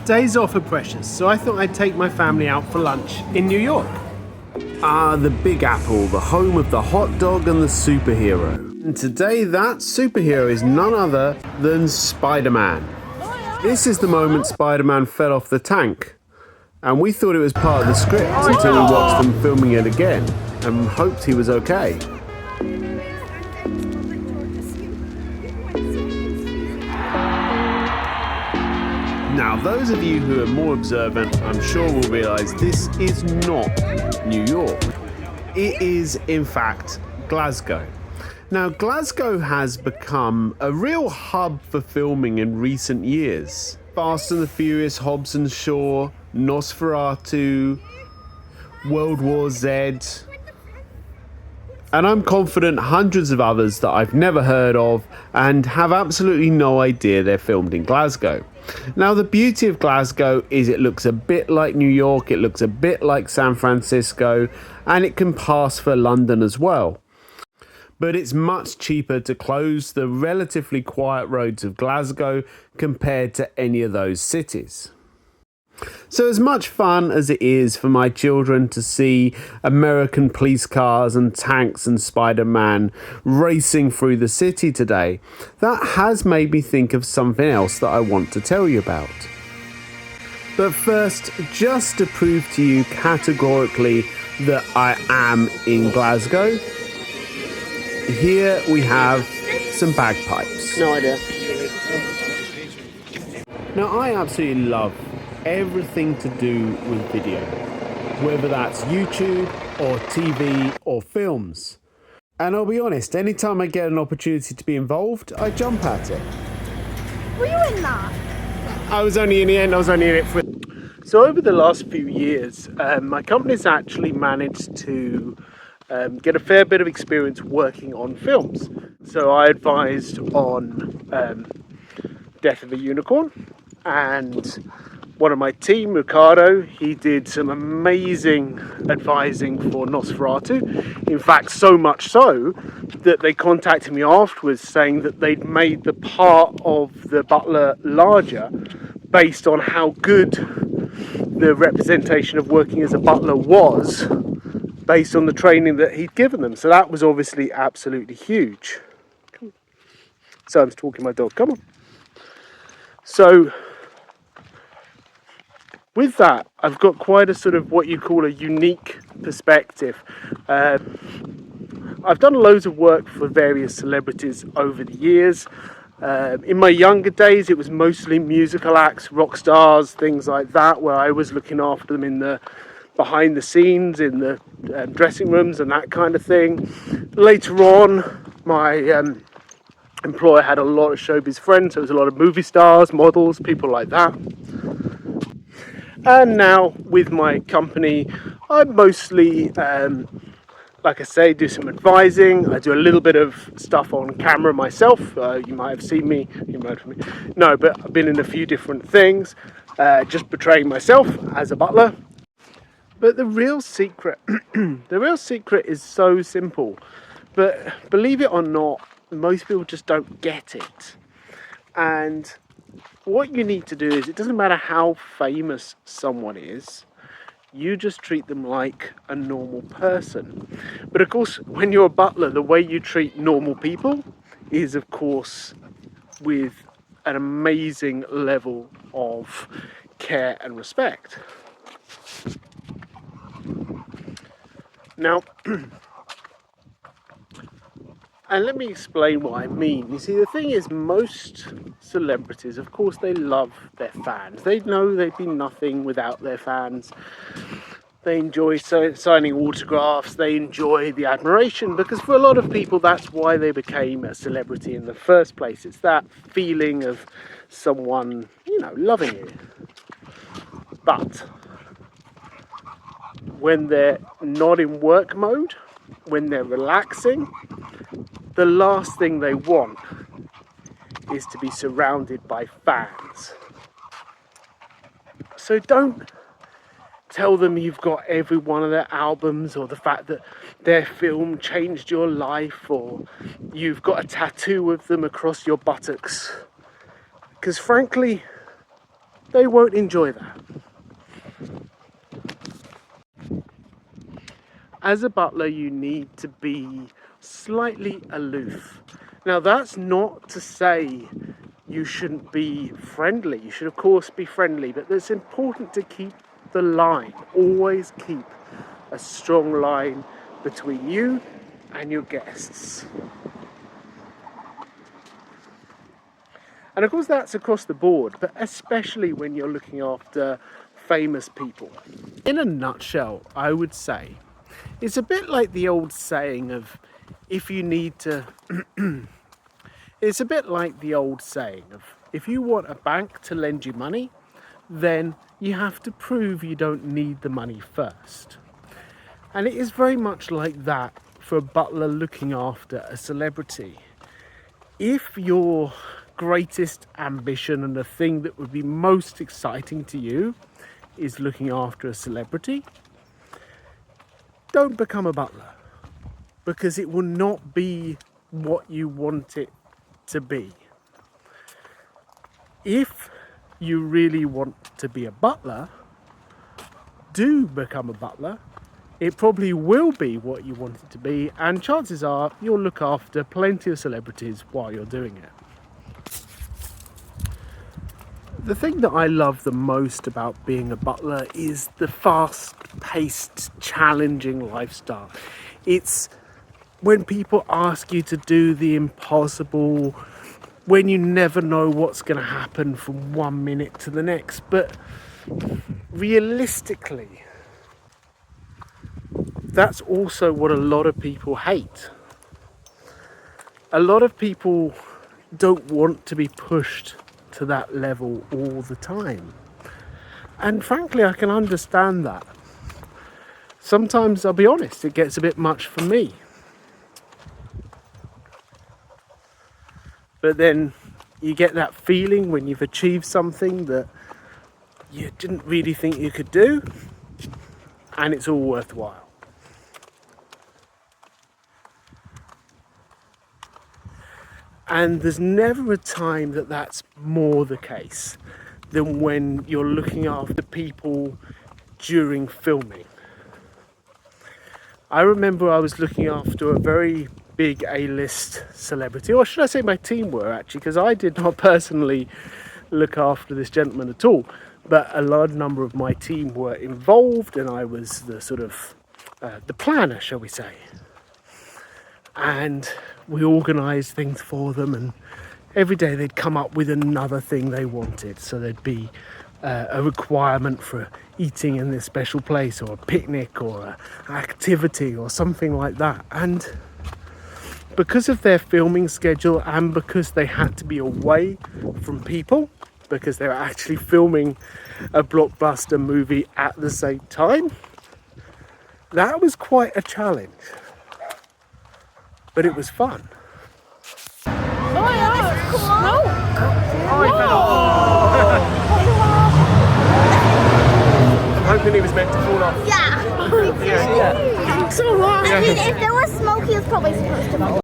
Days off are precious, so I thought I'd take my family out for lunch in New York. Ah, the Big Apple, the home of the hot dog and the superhero. And today that superhero is none other than Spider-Man. This is the moment Spider-Man fell off the tank. And we thought it was part of the script until we watched them filming it again and hoped he was okay. Now, those of you who are more observant, I'm sure will realise this is not New York. It is, in fact, Glasgow. Now, Glasgow has become a real hub for filming in recent years. Fast and the Furious, Hobbs and Shaw, Nosferatu, World War Z, and I'm confident hundreds of others that I've never heard of and have absolutely no idea they're filmed in Glasgow. Now, the beauty of Glasgow is it looks a bit like New York, it looks a bit like San Francisco, and it can pass for London as well. But it's much cheaper to close the relatively quiet roads of Glasgow compared to any of those cities. So as much fun as it is for my children to see American police cars and tanks and Spider-Man racing through the city today, that has made me think of something else that I want to tell you about. But first, just to prove to you categorically that I am in Glasgow, here we have some bagpipes. No idea. Now, I absolutely love everything to do with video, whether that's YouTube or TV or films. And I'll be honest, anytime I get an opportunity to be involved, I jump at it. Were you in that? I was only in it for... So over the last few years, my company's actually managed to get a fair bit of experience working on films. So I advised on Death of a Unicorn, and one of my team, Ricardo, he did some amazing advising for Nosferatu. In fact, so much so that they contacted me afterwards saying that they'd made the part of the butler larger based on how good the representation of working as a butler was based on the training that he'd given them. So that was obviously absolutely huge. So I'm talking to my dog, come on. So with that, I've got quite a sort of what you call a unique perspective. I've done loads of work for various celebrities over the years. In my younger days, it was mostly musical acts, rock stars, things like that, where I was looking after them in the behind the scenes, in the dressing rooms and that kind of thing. Later on, my employer had a lot of showbiz friends, so there was a lot of movie stars, models, people like that. And now with my company, I mostly, like I say, do some advising. I do a little bit of stuff on camera myself. You might have seen me, no, but I've been in a few different things, just portraying myself as a butler. But the real secret, is so simple. But believe it or not, most people just don't get it. And what you need to do is, it doesn't matter how famous someone is, you just treat them like a normal person. But of course, when you're a butler, the way you treat normal people is, of course, with an amazing level of care and respect. Now, and let me explain what I mean. You see, the thing is, most celebrities, of course, they love their fans. They know they'd be nothing without their fans. They enjoy signing autographs. They enjoy the admiration, because for a lot of people, that's why they became a celebrity in the first place. It's that feeling of someone, loving you. But when they're not in work mode, when they're relaxing, the last thing they want is to be surrounded by fans. So don't tell them you've got every one of their albums, or the fact that their film changed your life, or you've got a tattoo of them across your buttocks. Because frankly, they won't enjoy that. As a butler, you need to be slightly aloof. Now, that's not to say you shouldn't be friendly. You should, of course, be friendly, but it's important to keep the line. Always keep a strong line between you and your guests. And of course, that's across the board, but especially when you're looking after famous people. In a nutshell, I would say it's a bit like the old saying of if you need to it's a bit like the old saying of if you want a bank to lend you money, then you have to prove you don't need the money first. And it is very much like that for a butler looking after a celebrity. If your greatest ambition and the thing that would be most exciting to you is looking after a celebrity, don't become a butler, because it will not be what you want it to be. If you really want to be a butler, do become a butler. It probably will be what you want it to be, and chances are you'll look after plenty of celebrities while you're doing it. The thing that I love the most about being a butler is the fast-paced, challenging lifestyle. It's when people ask you to do the impossible, when you never know what's going to happen from one minute to the next. But realistically, that's also what a lot of people hate. A lot of people don't want to be pushed to that level all the time. And frankly, I can understand that. Sometimes, I'll be honest, it gets a bit much for me. But then you get that feeling when you've achieved something that you didn't really think you could do, and it's all worthwhile. And there's never a time that that's more the case than when you're looking after people during filming. I remember I was looking after a very big A-list celebrity, or should I say my team were actually, because I did not personally look after this gentleman at all, but a large number of my team were involved, and I was the sort of the planner, shall we say. And we organised things for them, and every day they'd come up with another thing they wanted. So there'd be a requirement for eating in this special place, or a picnic, or an activity, or something like that. And because of their filming schedule, and because they had to be away from people, because they were actually filming a blockbuster movie at the same time, that was quite a challenge. But it was fun. Oh my god, this is cool. No. Oh, he fell off. I'm hoping he was meant to fall off. Yeah. Yeah. I mean, if there was smoke, he was probably supposed to fall.